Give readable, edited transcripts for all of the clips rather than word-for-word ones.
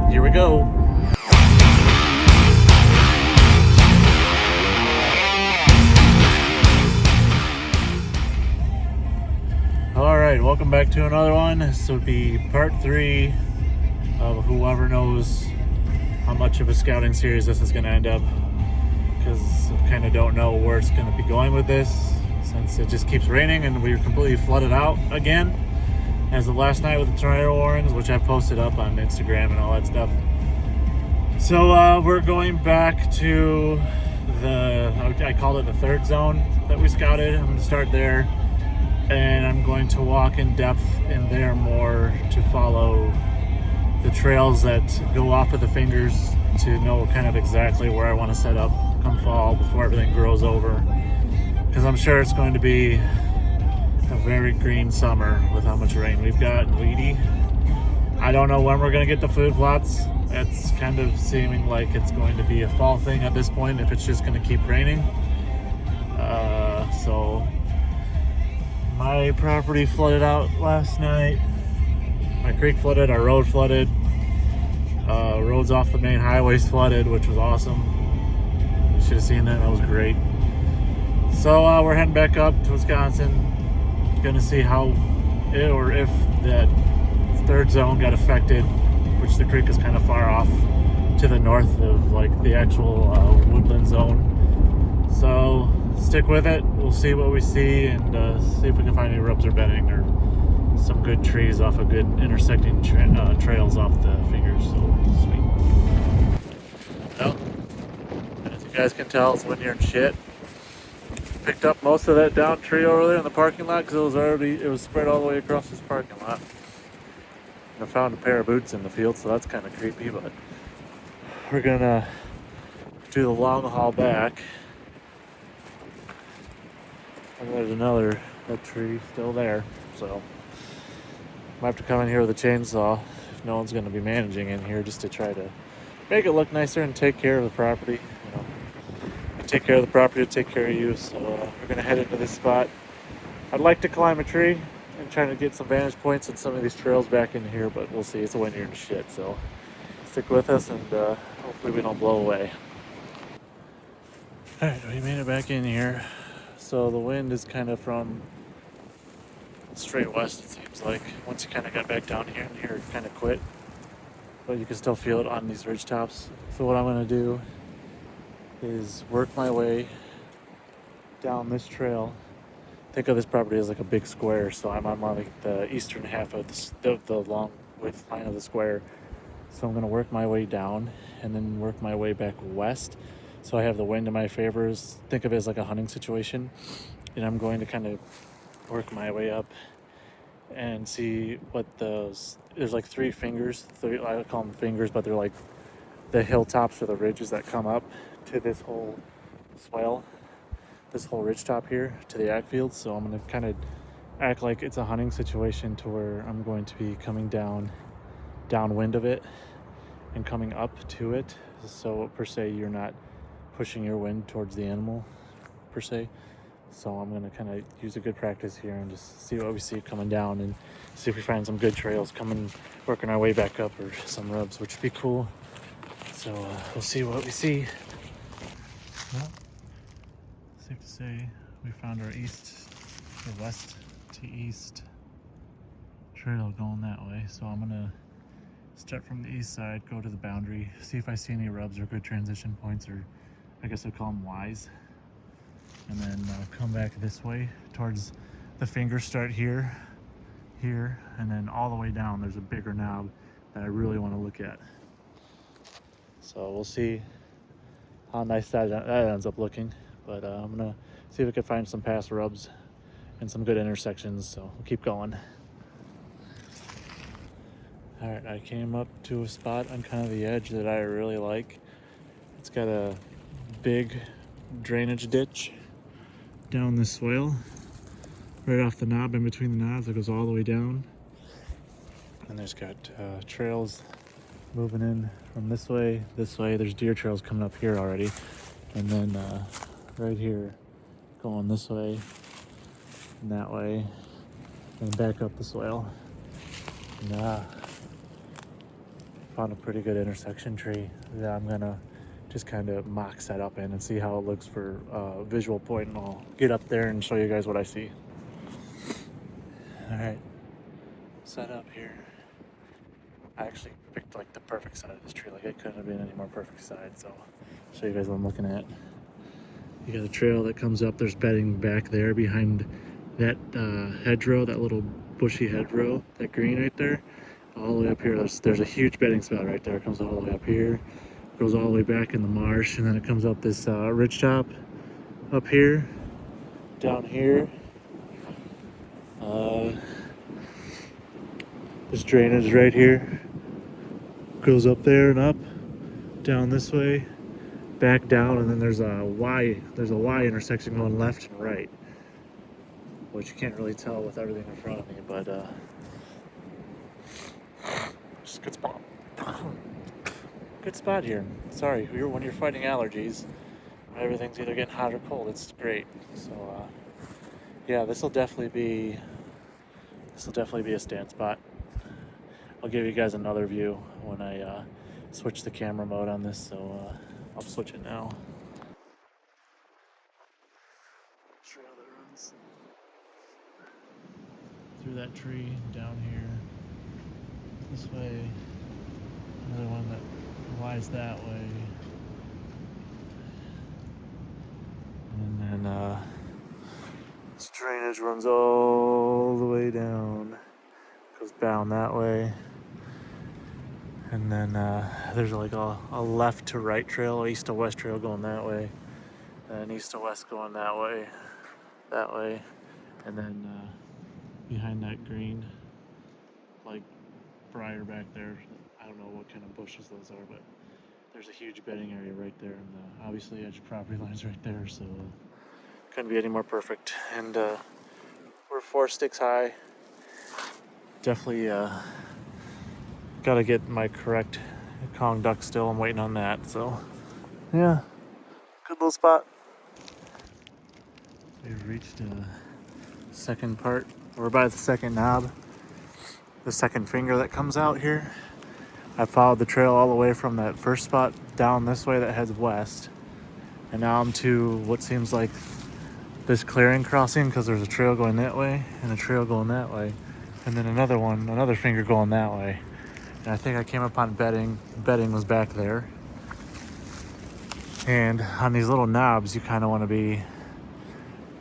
Here we go. Alright, welcome back to another one. This would be part 3 of whoever knows how much of a scouting series this is going to end up, because I kind of don't know where it's going to be going with this, since it just keeps raining and we were completely flooded out again as of last night with the tornado warnings, which I've posted up on Instagram and all that stuff. So we're going back to I called it the third zone that we scouted. I'm going to start there, and I'm going to walk in depth in there more to follow the trails that go off of the fingers to know kind of exactly where I want to set up come fall before everything grows over, because I'm sure it's going to be a very green summer with how much rain we've got and weedy. I don't know when we're going to get the food plots. It's kind of seeming like it's going to be a fall thing at this point if it's just going to keep raining. So my property flooded out last night. My creek flooded, our road flooded. Roads off the main highways flooded, which was awesome. You should have seen that. That was great. So we're heading back up to Wisconsin. Gonna see how or if that third zone got affected, which the creek is kind of far off to the north of like the actual woodland zone. So stick with it. We'll see what we see and see if we can find any rubs or bedding or some good trees off of good intersecting trails off the fingers. So sweet. Well, as you guys can tell, it's windy and shit. Picked up most of that down tree over there in the parking lot because it was spread all the way across this parking lot. I found a pair of boots in the field, so that's kind of creepy, but we're gonna do the long haul back. And there's that tree still there, so I have to come in here with a chainsaw if no one's gonna be managing in here, just to try to make it look nicer and take care of the property. You know, take care of the property to take care of you. So we're gonna head into this spot. I'd like to climb a tree and trying to get some vantage points and some of these trails back in here, but we'll see. It's windy and shit, so stick with us and hopefully we don't blow away. Alright, we made it back in here. So the wind is kind of from straight west, it seems like. Once you kind of got back down here, and here it kind of quit, but you can still feel it on these ridge tops. So what I'm going to do is work my way down this trail. Think of this property as like a big square, so I'm on like the eastern half of the long width line of the square. So I'm going to work my way down and then work my way back west, so I have the wind in my favor. Think of it as like a hunting situation, and I'm going to kind of work my way up and see what there's like three, I call them fingers, but they're like the hilltops or the ridges that come up to this whole swell, this whole ridge top here to the ag field. So I'm going to kind of act like it's a hunting situation, to where I'm going to be coming downwind of it and coming up to it. So per se, you're not pushing your wind towards the animal per se. So I'm going to kind of use a good practice here and just see what we see coming down, and see if we find some good trails working our way back up, or some rubs, which would be cool. So we'll see what we see. Well, safe to say we found our west to east trail going that way. So I'm going to start from the east side, go to the boundary, see if I see any rubs or good transition points, or I guess I'd call them Ys. And then come back this way towards the fingers. Start here, and then all the way down there's a bigger knob that I really want to look at. So we'll see how nice that ends up looking. But I'm going to see if we can find some past rubs and some good intersections. So we'll keep going. Alright, I came up to a spot on kind of the edge that I really like. It's got a big drainage ditch down this swale, right off the knob, in between the knobs. It goes all the way down, and there's got trails moving in from this way. There's deer trails coming up here already, and then right here going this way and that way, and back up the swale. And found a pretty good intersection tree that I'm gonna just kind of mock set up in and see how it looks for visual point, and I'll get up there and show you guys what I see. All right, set up here. I actually picked like the perfect side of this tree. Like it couldn't have been any more perfect side. So I'll show you guys what I'm looking at. You got a trail that comes up. There's bedding back there behind that hedgerow, that little bushy hedgerow, that green right there. All the way up here, there's a huge bedding spot right there. It comes all the way up here, goes all the way back in the marsh, and then it comes up this ridge top up here, down here. This drainage right here goes up there and up, down this way, back down, and then there's a Y intersection going left and right, which you can't really tell with everything in front of me, but just a good spot. Good spot here. Sorry, when you're fighting allergies, everything's either getting hot or cold. It's great. So yeah, this will definitely be a stand spot. I'll give you guys another view when I switch the camera mode on this. So I'll switch it now. Trail that runs through that tree down here this way. Another one that lies that way. And then this drainage runs all the way down, goes down that way. And then there's like a left to right trail, east to west trail going that way, and east to west going that way, and then behind that green, like briar back there, I don't know what kind of bushes those are, but there's a huge bedding area right there, and obviously edge property line's right there, so couldn't be any more perfect. And we're 4 sticks high. Definitely gotta get my correct Kong duck still. I'm waiting on that, so yeah, good little spot. We've reached a second part. We're by the second knob, the second finger that comes out here. I followed the trail all the way from that first spot down this way that heads west, and now I'm to what seems like this clearing crossing, because there's a trail going that way and a trail going that way, and then another finger going that way. And I think I came upon bedding. Bedding was back there. And on these little knobs, you kind of want to be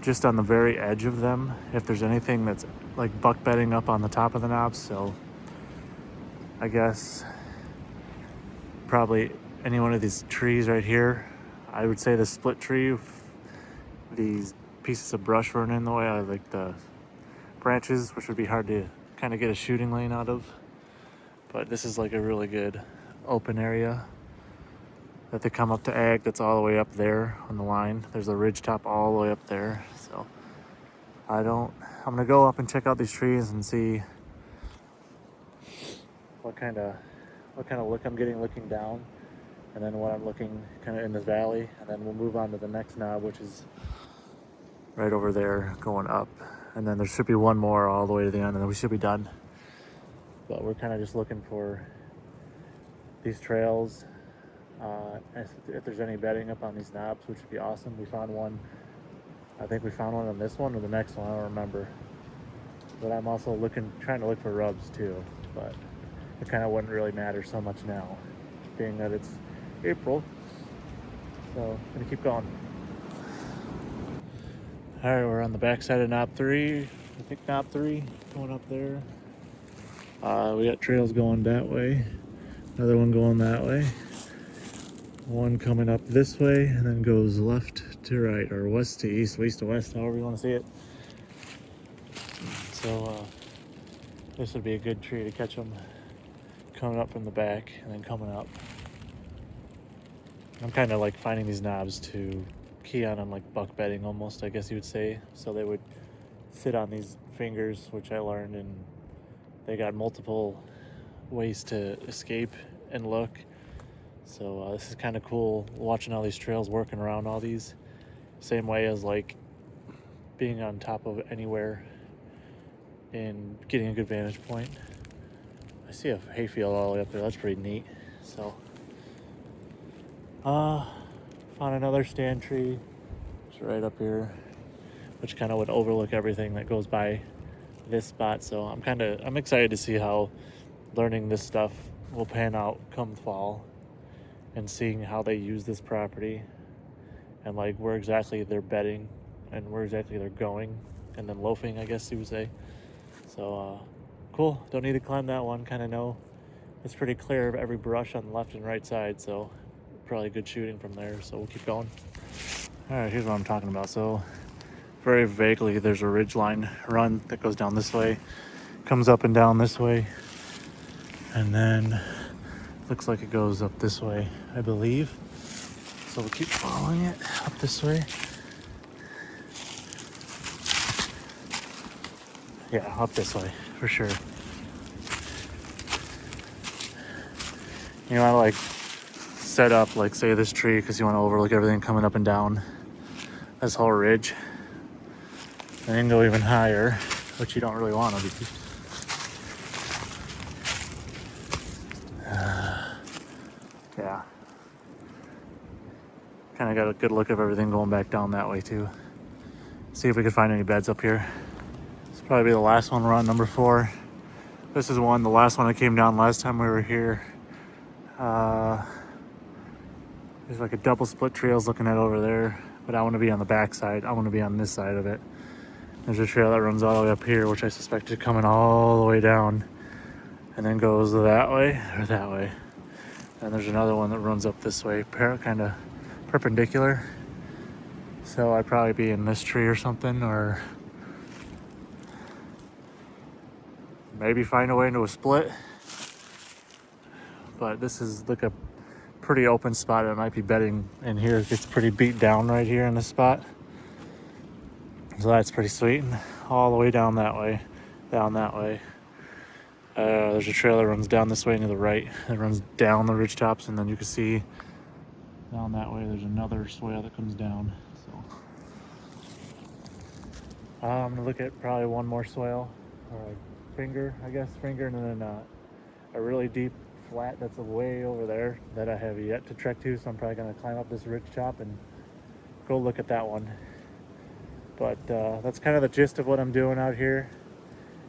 just on the very edge of them if there's anything that's like buck bedding up on the top of the knobs. So I guess probably any one of these trees right here. I would say the split tree, these pieces of brush running in the way, I like the branches, which would be hard to kind of get a shooting lane out of. But this is like a really good open area that they come up to ag. That's all the way up there on the line. There's a ridge top all the way up there. So I'm gonna go up and check out these trees and see what kind of look I'm getting looking down, and then what I'm looking kind of in this valley, and then we'll move on to the next knob, which is right over there going up. And then there should be one more all the way to the end, and then we should be done. But we're kind of just looking for these trails. If there's any bedding up on these knobs, which would be awesome. We found one. I think we found one on this one or the next one. I don't remember. But I'm also trying to look for rubs too. But it kind of wouldn't really matter so much now, being that it's April. So I'm gonna keep going. All right, we're on the backside of knob 3. I think knob 3 going up there. We got trails going that way, another one going that way, one coming up this way, and then goes left to right, or west to east, east to west, however you want to see it. So this would be a good tree to catch them coming up from the back and then coming up. I'm kind of like finding these knobs to key on like buck bedding almost, I guess you would say. So they would sit on these fingers, which I learned, and they got multiple ways to escape and look. So this is kind of cool, watching all these trails, working around all these. Same way as like being on top of anywhere and getting a good vantage point. I see a hayfield all the way up there. That's pretty neat. So, found another stand tree. It's right up here, which kind of would overlook everything that goes by this spot. So I'm excited to see how learning this stuff will pan out come fall, and seeing how they use this property, and like where exactly they're bedding and where exactly they're going, and then loafing, I guess you would say. So cool. Don't need to climb that one. Kind of know it's pretty clear of every brush on the left and right side, so probably good shooting from there. So we'll keep going. All right, here's what I'm talking about. So very vaguely, there's a ridgeline run that goes down this way, comes up and down this way, and then looks like it goes up this way, I believe. So we'll keep following it up this way. Yeah, up this way for sure. You want to like set up, like say this tree, because you want to overlook everything coming up and down this whole ridge, and then go even higher, which you don't really want to be. Yeah. Kind of got a good look of everything going back down that way too. See if we can find any beds up here. This will probably be the last one we're on, number 4. This is the last one that came down last time we were here. There's like a double split trails looking at over there, but I want to be on the back side. I want to be on this side of it. There's a trail that runs all the way up here, which I suspect is coming all the way down and then goes that way or that way. And there's another one that runs up this way, kind of perpendicular. So I'd probably be in this tree or something, or maybe find a way into a split. But this is like a pretty open spot. It might be bedding in here. It gets pretty beat down right here in this spot. So that's pretty sweet. And all the way down that way, there's a trail that runs down this way and to the right. It runs down the ridge tops, and then you can see down that way there's another swale that comes down. So I'm gonna look at probably one more swale, or a finger, and then a really deep flat that's way over there that I have yet to trek to. So I'm probably gonna climb up this ridge top and go look at that one. But that's kind of the gist of what I'm doing out here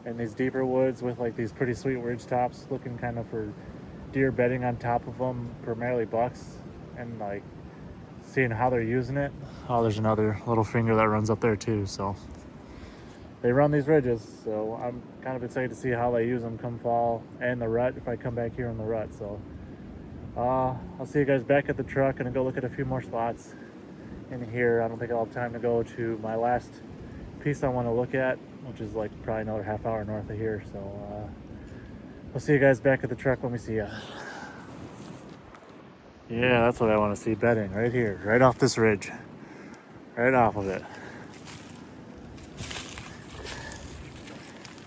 in these deeper woods with like these pretty sweet ridge tops, looking kind of for deer bedding on top of them, primarily bucks, and like seeing how they're using it. Oh, there's another little finger that runs up there too. So they run these ridges, so I'm kind of excited to see how they use them come fall and the rut, if I come back here in the rut. So I'll see you guys back at the truck and go look at a few more spots in here. I don't think I'll have time to go to my last piece I want to look at, which is like probably another half hour north of here. So I'll see you guys back at the truck when we see ya. Yeah, that's what I want to see, bedding right here, right off this ridge, right off of it.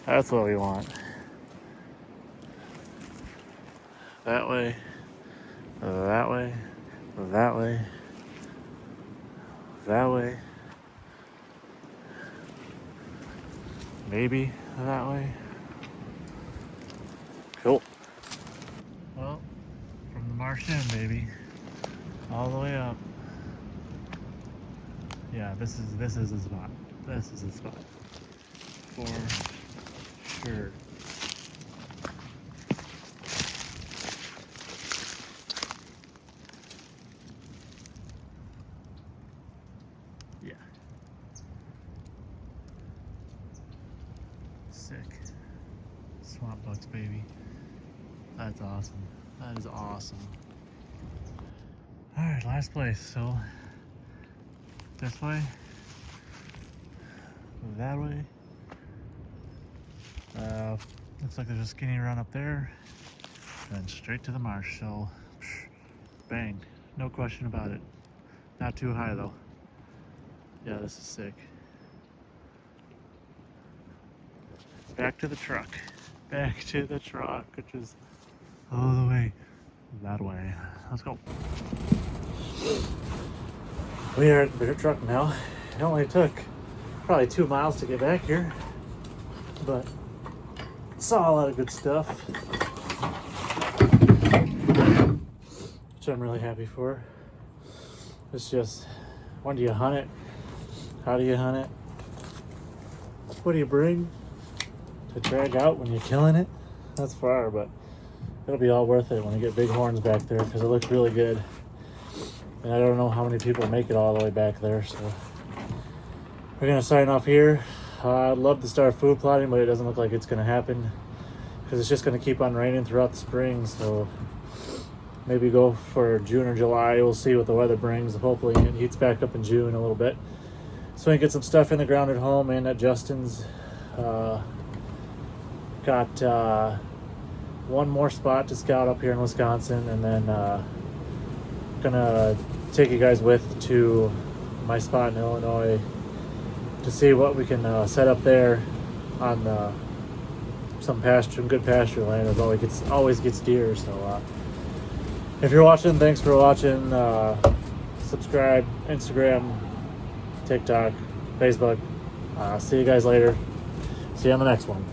That's what we want. That way, that way, that way, that way, maybe that way. Cool. Well, from the marsh end, baby, all the way up. Yeah, this is the spot. This is the spot. For sure. Yeah. Sick. Swamp bucks, baby. That's awesome. That is awesome. Alright, last place. So this way, that way. Looks like there's a skinny run up there, and then straight to the marsh. So, bang, no question about it. Not too high though. Yeah, this is sick. Back to the truck. Back to the truck, which is all the way that way. Let's go. We are at the truck now. It only took probably 2 miles to get back here, but saw a lot of good stuff. which I'm really happy for. It's just, when do you hunt it? How do you hunt it? What do you bring to drag out when you're killing it? That's far, but it'll be all worth it when you get big horns back there, because it looks really good. And I don't know how many people make it all the way back there, so we're gonna sign off here. I'd love to start food plotting, but it doesn't look like it's gonna happen because it's just gonna keep on raining throughout the spring. So maybe go for June or July. We'll see what the weather brings. Hopefully it heats back up in June a little bit, so we can get some stuff in the ground at home and at Justin's. Got one more spot to scout up here in Wisconsin, and then gonna take you guys with to my spot in Illinois to see what we can set up there on some good pasture land. It always gets deer. So if you're watching, thanks for watching. Subscribe, Instagram, TikTok, Facebook. See you guys later. See you on the next one.